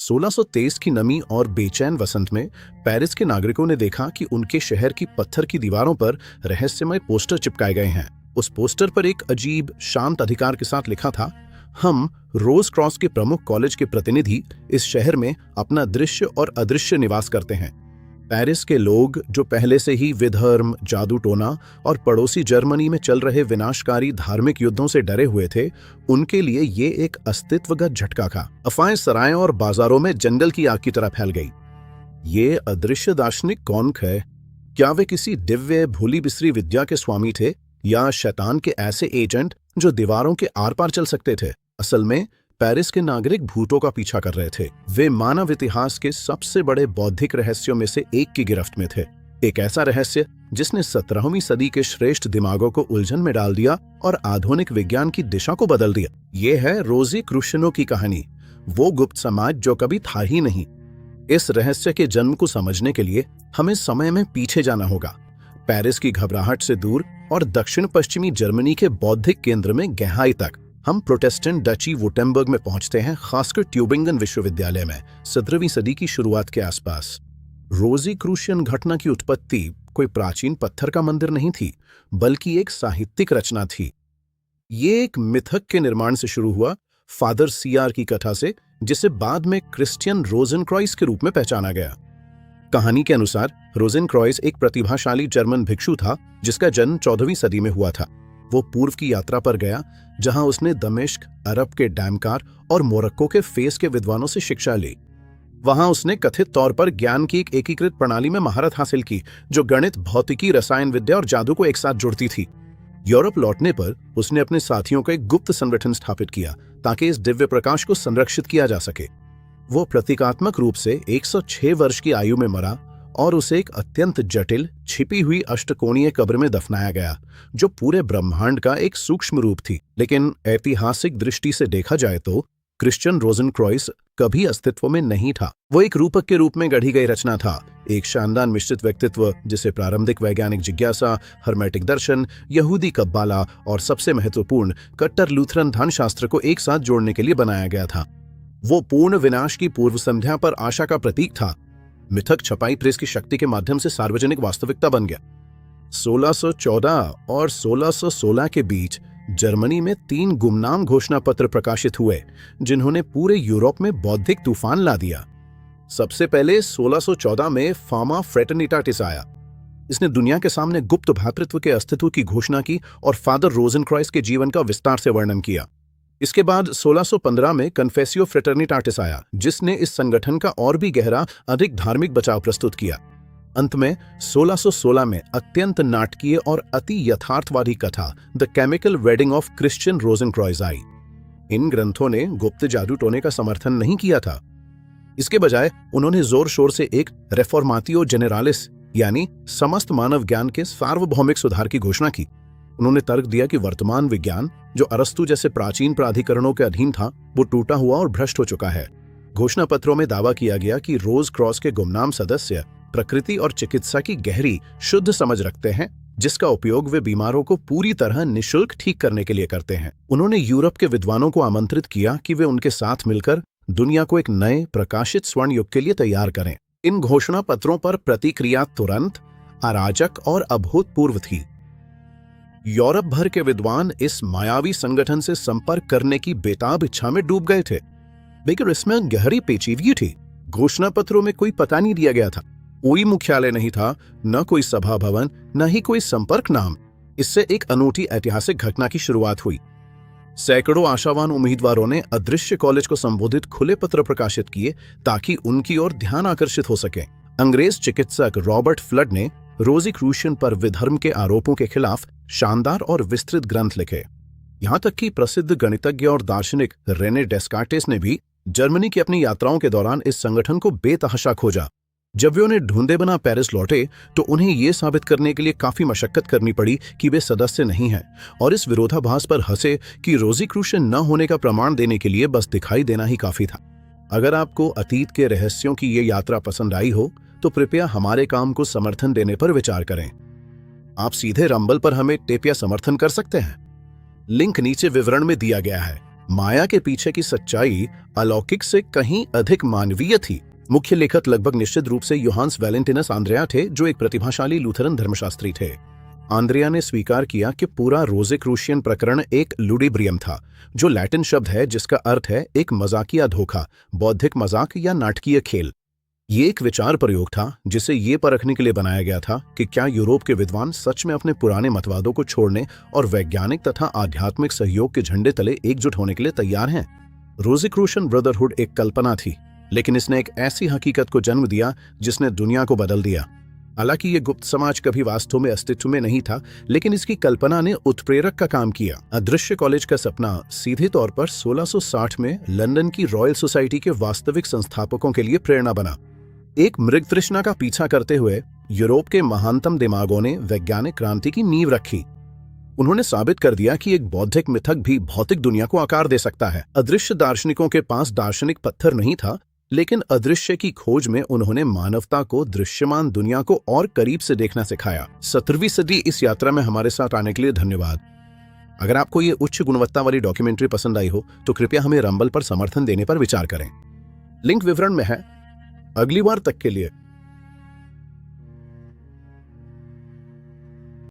1623 की नमी और बेचैन वसंत में पेरिस के नागरिकों ने देखा कि उनके शहर की पत्थर की दीवारों पर रहस्यमय पोस्टर चिपकाए गए हैं। उस पोस्टर पर एक अजीब शांत अधिकार के साथ लिखा था, हम रोज क्रॉस के प्रमुख कॉलेज के प्रतिनिधि इस शहर में अपना दृश्य और अदृश्य निवास करते हैं। पेरिस के लोग जो पहले से ही विधर्म, जादू टोना और पड़ोसी जर्मनी में चल रहे विनाशकारी धार्मिक युद्धों से डरे हुए थे, उनके लिए ये एक अस्तित्वगत झटका था। अफवाहें सरायों और बाजारों में जंगल की आग की तरह फैल गई। ये अदृश्य दार्शनिक कौन है? क्या वे किसी दिव्य भूली बिसरी विद्या के स्वामी थे या शैतान के ऐसे एजेंट जो दीवारों के आर पार चल सकते थे? असल में पेरिस के नागरिक भूतों का पीछा कर रहे थे। वे मानव इतिहास के सबसे बड़े बौद्धिक रहस्यों में से एक की गिरफ्त में थे। एक ऐसा रहस्य जिसने 17वीं सदी के श्रेष्ठ दिमागों को उलझन में डाल दिया और आधुनिक विज्ञान की दिशा को बदल दिया। ये है रोजी क्रुश्चनों की कहानी, वो गुप्त समाज जो कभी था ही नहीं। इस रहस्य के जन्म को समझने के लिए हमें समय में पीछे जाना होगा, पेरिस की घबराहट से दूर और दक्षिण पश्चिमी जर्मनी के बौद्धिक केंद्र में गहराई तक। हम प्रोटेस्टेंट डची वुटेम्बर्ग में पहुंचते हैं, खासकर ट्यूबिंगन विश्वविद्यालय में 17वीं सदी की शुरुआत के आसपास। रोजी क्रुशियन घटना की उत्पत्ति कोई प्राचीन पत्थर का मंदिर नहीं थी, बल्कि एक साहित्यिक रचना थी। ये एक मिथक के निर्माण से शुरू हुआ, फादर सीआर की कथा से, जिसे बाद में क्रिश्चियन रोजेनक्रॉइस के रूप में पहचाना गया। कहानी के अनुसार रोजेनक्रॉइस एक प्रतिभाशाली जर्मन भिक्षु था जिसका जन्म 14वीं सदी में हुआ था। वो पूर्व की यात्रा पर गया जहां उसने दमिश्क, अरब के डैमकार और मोरक्को के फेस के विद्वानों से शिक्षा ली। वहां उसने कथित तौर पर ज्ञान की एक एकीकृत प्रणाली में महारत हासिल की जो गणित, भौतिकी, रसायन विद्या और जादू को एक साथ जोड़ती थी। यूरोप लौटने पर उसने अपने साथियों का एक गुप्त संगठन स्थापित किया ताकि इस दिव्य प्रकाश को संरक्षित किया जा सके। वो प्रतीकात्मक रूप से 106 वर्ष की आयु में मरा और उसे एक अत्यंत जटिल, छिपी हुई अष्टकोणीय कब्र में दफनाया गया, जो पूरे ब्रह्मांड का एक सूक्ष्म रूप थी। लेकिन ऐतिहासिक दृष्टि से देखा जाए तो क्रिश्चियन रोजेनक्रॉइस कभी अस्तित्व में नहीं था। वो एक रूपक के रूप में गढ़ी गई रचना था, एक शानदार मिश्रित व्यक्तित्व जिसे प्रारंभिक वैज्ञानिक जिज्ञासा, हर्मेटिक दर्शन, यहूदी कब्बाला और सबसे महत्वपूर्ण कट्टर लूथरन धर्मशास्त्र को एक साथ जोड़ने के लिए बनाया गया था। वो पूर्ण विनाश की पूर्व संध्या पर आशा का प्रतीक था। मिथक छपाई प्रेस की शक्ति के माध्यम से सार्वजनिक वास्तविकता बन गया। 1614 और 1616 के बीच जर्मनी में 3 गुमनाम घोषणा पत्र प्रकाशित हुए जिन्होंने पूरे यूरोप में बौद्धिक तूफान ला दिया। सबसे पहले 1614 में फामा फ्रेटर्निटाटिस आया। इसने दुनिया के सामने गुप्त भ्रातृत्व के अस्तित्व की घोषणा की और फादर रोजेनक्रॉइस के जीवन का विस्तार से वर्णन किया। इसके बाद 1615 में कन्फेसियो फ्रेटर्निटाटिस आया, जिसने इस संगठन का और भी गहरा, अधिक धार्मिक बचाव प्रस्तुत किया। अंत में 1616 में अत्यंत नाटकीय और अति यथार्थवादी कथा the chemical wedding of Christian Rosenkreuz आई। इन ग्रंथों ने गुप्त जादू टोने का समर्थन नहीं किया था। इसके बजाय उन्होंने जोर शोर से एक रेफॉर्मातियो जेनेरालिस यानी समस्त मानव ज्ञान के सार्वभौमिक सुधार की घोषणा की। उन्होंने तर्क दिया कि वर्तमान विज्ञान, जो अरस्तु जैसे प्राचीन प्राधिकरणों के अधीन था, वो टूटा हुआ और भ्रष्ट हो चुका है। घोषणा पत्रों में दावा किया गया कि रोज क्रॉस के गुमनाम सदस्य प्रकृति और चिकित्सा की गहरी, शुद्ध समझ रखते हैं, जिसका उपयोग वे बीमारों को पूरी तरह निःशुल्क ठीक करने के लिए करते हैं। उन्होंने यूरोप के विद्वानों को आमंत्रित किया कि वे उनके साथ मिलकर दुनिया को एक नए प्रकाशित स्वर्ण युग के लिए तैयार करें। इन घोषणा पत्रों पर प्रतिक्रिया तुरंत, अराजक और अभूतपूर्व थी। यूरोप भर के विद्वान इस मायावी संगठन से संपर्क करने की बेताब इच्छा में डूब गए थे, लेकिन इसमें गहरी पेचीदगी थी। घोषणा पत्रों में कोई पता नहीं दिया गया था, कोई मुख्यालय नहीं था, न कोई सभा भवन, न ही कोई संपर्क नाम। इससे एक अनूठी ऐतिहासिक घटना की शुरुआत हुई। सैकड़ों आशावान उम्मीदवारों ने अदृश्य कॉलेज को संबोधित खुले पत्र प्रकाशित किए ताकि उनकी ओर ध्यान आकर्षित हो सके। अंग्रेज चिकित्सक रॉबर्ट फ्लड ने रोजी क्रुशियन पर विधर्म के आरोपों के खिलाफ शानदार और विस्तृत ग्रंथ लिखे। यहां तक कि प्रसिद्ध गणितज्ञ और दार्शनिक रेने डेस्कार्टेस ने भी जर्मनी की अपनी यात्राओं के दौरान इस संगठन को बेतहाशा खोजा। जब वे उन्हें ढूंढे बिना पेरिस लौटे तो उन्हें यह साबित करने के लिए काफी मशक्कत करनी पड़ी कि वे सदस्य नहीं हैं, और इस विरोधाभास पर हंसे कि रोजी क्रुशियन न होने का प्रमाण देने के लिए बस दिखाई देना ही काफी था। अगर आपको अतीत के रहस्यों की ये यात्रा पसंद आई हो तो कृपया हमारे काम को समर्थन देने पर विचार करें। आप सीधे रंबल पर हमें टिप या समर्थन कर सकते हैं। लिंक नीचे विवरण में दिया गया है। माया के पीछे की सच्चाई अलौकिक से कहीं अधिक मानवीय थी। मुख्य लेखक लगभग निश्चित रूप से योहान्स वैलेंटिनस आंद्रेया थे, जो एक प्रतिभाशाली लूथरन धर्मशास्त्री थे। आंद्रेया ने स्वीकार किया कि पूरा रोज़िक्रूशियन प्रकरण एक लुडिब्रियम था, जो लैटिन शब्द है जिसका अर्थ है एक मजाकिया धोखा, बौद्धिक मजाक या नाटकीय खेल। ये एक विचार प्रयोग था जिसे ये परखने के लिए बनाया गया था कि क्या यूरोप के विद्वान सच में अपने पुराने मतवादों को छोड़ने और वैज्ञानिक तथा आध्यात्मिक सहयोग के झंडे तले एकजुट होने के लिए तैयार हैं। रोज़िक्रूशियन ब्रदरहुड एक कल्पना थी, लेकिन इसने एक ऐसी हकीकत को जन्म दिया जिसने दुनिया को बदल दिया। हालांकि ये गुप्त समाज कभी वास्तव में अस्तित्व में नहीं था, लेकिन इसकी कल्पना ने उत्प्रेरक का काम किया। अदृश्य कॉलेज का सपना सीधे तौर पर 1660 में लंदन की रॉयल सोसाइटी के वास्तविक संस्थापकों के लिए प्रेरणा बना। एक मृग तृष्णा का पीछा करते हुए यूरोप के महानतम दिमागों ने वैज्ञानिक क्रांति की नींव रखी। उन्होंने साबित कर दिया कि एक बौद्धिक मिथक भी भौतिक दुनिया को आकार दे सकता है। अदृश्य दार्शनिकों के पास दार्शनिक पत्थर नहीं था, लेकिन अदृश्य की खोज में उन्होंने मानवता को दृश्यमान दुनिया को और करीब से देखना सिखाया। 17वीं सदी इस यात्रा में हमारे साथ आने के लिए धन्यवाद। अगर आपको ये उच्च गुणवत्ता वाली डॉक्यूमेंट्री पसंद आई हो तो कृपया हमें रंबल पर समर्थन देने पर विचार करें। लिंक विवरण में है। अगली बार तक के लिए